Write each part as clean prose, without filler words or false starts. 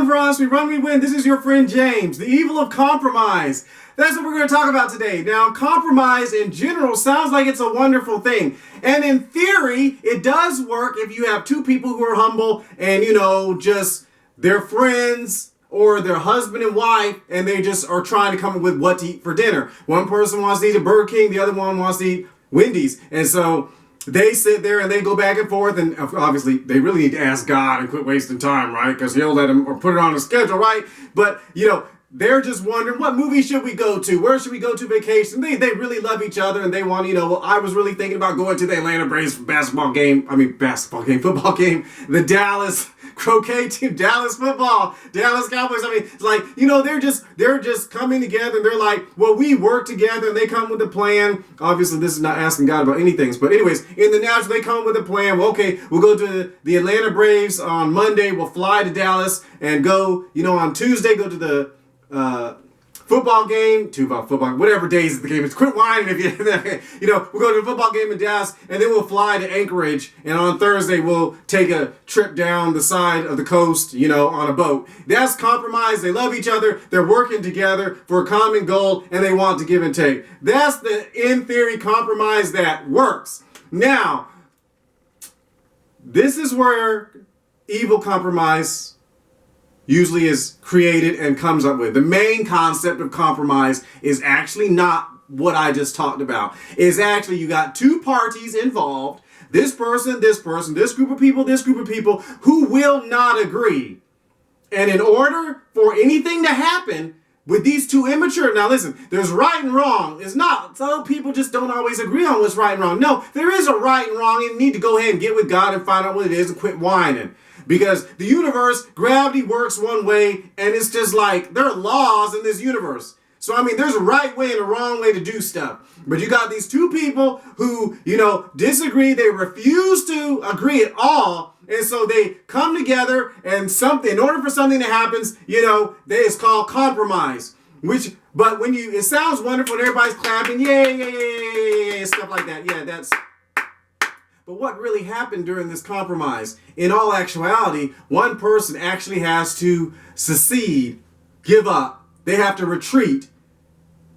for us, we run, we win. This is your friend James. The evil of compromise. That's what we're going to talk about today. Now, compromise in general sounds like it's a wonderful thing. And in theory, it does work if you have two people who are humble and, just they're friends or they're husband and wife and they just are trying to come up with what to eat for dinner. One person wants to eat a Burger King, the other one wants to eat Wendy's. And so they sit there and they go back and forth, and obviously they really need to ask God and quit wasting time, right? Because he'll let them or put it on a schedule, right? But, they're just wondering, what movie should we go to? Where should we go to vacation? They really love each other and they want, I was really thinking about going to the Atlanta Braves football game, the Dallas croquet team, Dallas football, Dallas Cowboys. It's like, they're just coming together and they're like, well, we work together and they come with a plan. Obviously, this is not asking God about anything. But anyways, in the natural, they come with a plan. Well, okay, we'll go to the Atlanta Braves on Monday. We'll fly to Dallas and go, on Tuesday, go to the football game, whatever days the game is. Quit whining if we'll go to the football game in Dallas and then we'll fly to Anchorage, and on Thursday we'll take a trip down the side of the coast, on a boat. That's compromise. They love each other. They're working together for a common goal and they want to give and take. That's the, in theory, compromise that works. Now, this is where evil compromise usually is created and comes up with. The main concept of compromise is actually not what I just talked about. It's actually you got two parties involved, this person, this group of people who will not agree. And in order for anything to happen with these two immature, now listen, there's right and wrong. It's not, so people just don't always agree on what's right and wrong. No, there is a right and wrong, and you need to go ahead and get with God and find out what it is and quit whining. Because the universe, gravity works one way, and it's just like, there are laws in this universe. So, there's a right way and a wrong way to do stuff. But you got these two people who, disagree. They refuse to agree at all. And so they come together, and in order for something to happen, it's called compromise. But it sounds wonderful and everybody's clapping, yay, stuff like that. Yeah, that's... But what really happened during this compromise? In all actuality, one person actually has to secede, give up. They have to retreat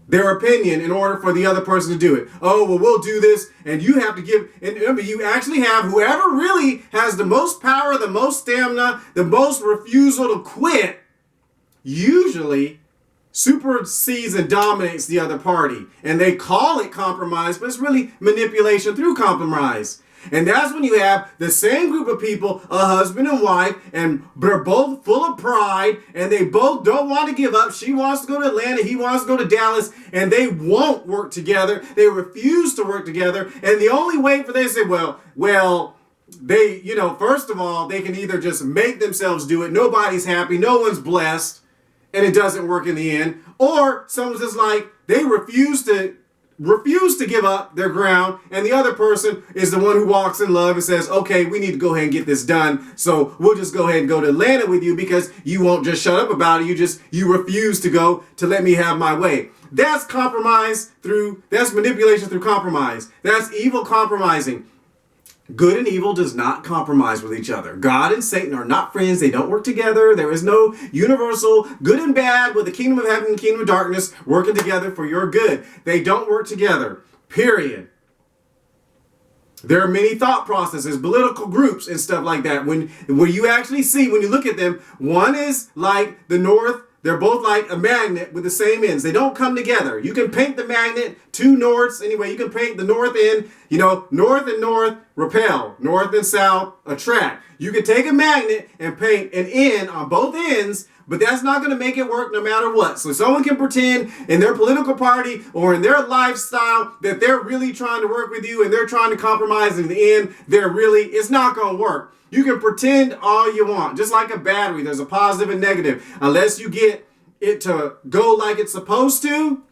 their opinion in order for the other person to do it. Oh, well, we'll do this, and you have to give. And remember, you actually have whoever really has the most power, the most stamina, the most refusal to quit, usually supersedes and dominates the other party. And they call it compromise, but it's really manipulation through compromise. And that's when you have the same group of people, a husband and wife, and they're both full of pride, and they both don't want to give up. She wants to go to Atlanta, he wants to go to Dallas, and they won't work together. They refuse to work together. And the only way for them to say, well, they, first of all, they can either just make themselves do it. Nobody's happy. No one's blessed. And it doesn't work in the end. Or someone's just like, they refuse to give up their ground, and the other person is the one who walks in love and says, okay, we need to go ahead and get this done, so we'll just go ahead and go to Atlanta with you because you won't just shut up about it. You refuse to let me have my way. That's that's manipulation through compromise. That's evil compromising. Good and evil does not compromise with each other. God and Satan are not friends. They don't work together. There is no universal good and bad with the kingdom of heaven and the kingdom of darkness working together for your good. They don't work together, period. There are many thought processes, political groups and stuff like that. Where you actually see, when you look at them, one is like the North. They're both like a magnet with the same ends. They don't come together. You can paint the magnet, two norths. Anyway, you can paint the north end. North and north repel. North and south attract. You can take a magnet and paint an end on both ends, but that's not going to make it work no matter what. So someone can pretend in their political party or in their lifestyle that they're really trying to work with you and they're trying to compromise. In the end, it's not going to work. You can pretend all you want. Just like a battery, there's a positive and negative. Unless you get it to go like it's supposed to,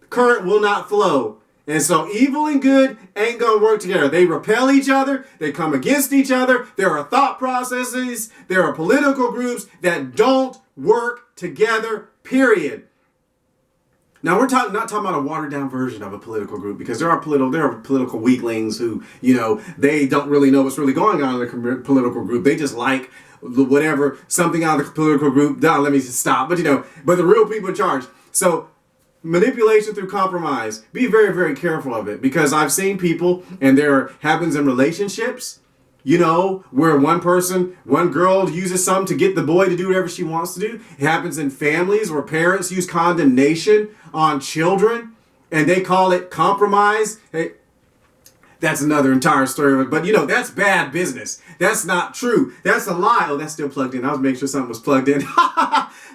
current will not flow. And so evil and good ain't going to work together. They repel each other. They come against each other. There are thought processes. There are political groups that don't work together, period. Now we're not talking about a watered down version of a political group, because there are political weaklings who, they don't really know what's really going on in the political group. They just like whatever, something out of the political group. Let me just stop. But the real people in charge. So manipulation through compromise. Be very, very careful of it, because I've seen people, and there happens in relationships, where one girl uses something to get the boy to do whatever she wants to do. It happens in families where parents use condemnation on children, and they call it compromise. Hey, that's another entire story. But that's bad business. That's not true. That's a lie. Oh, that's still plugged in. I was making sure something was plugged in.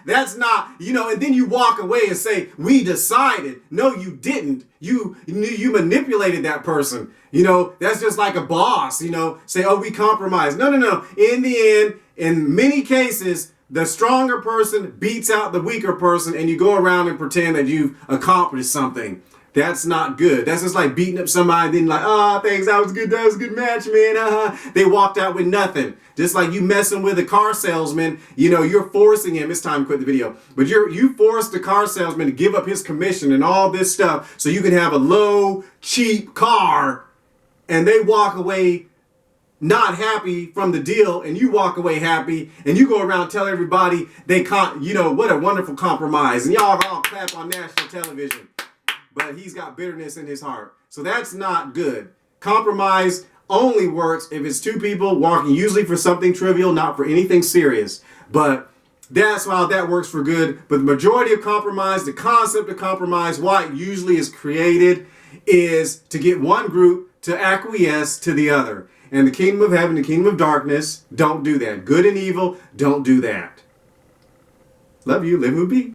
That's not, and then you walk away and say, we decided. No, you didn't. You manipulated that person. That's just like a boss, say, oh, we compromised. No. In the end, in many cases, the stronger person beats out the weaker person, and you go around and pretend that you've accomplished something. That's not good. That's just like beating up somebody and then like, thanks, that was a good match, man. They walked out with nothing. Just like you messing with a car salesman, you're forcing him. It's time to quit the video. But you forced the car salesman to give up his commission and all this stuff so you can have a low, cheap car, and they walk away not happy from the deal, and you walk away happy, and you go around tell everybody what a wonderful compromise, and y'all all clap on national television. But he's got bitterness in his heart. So that's not good. Compromise only works if it's two people walking, usually for something trivial, not for anything serious. But that's how that works for good. But the majority of compromise, the concept of compromise, why it usually is created, is to get one group to acquiesce to the other. And the kingdom of heaven, the kingdom of darkness, don't do that. Good and evil, don't do that. Love you. Live who be.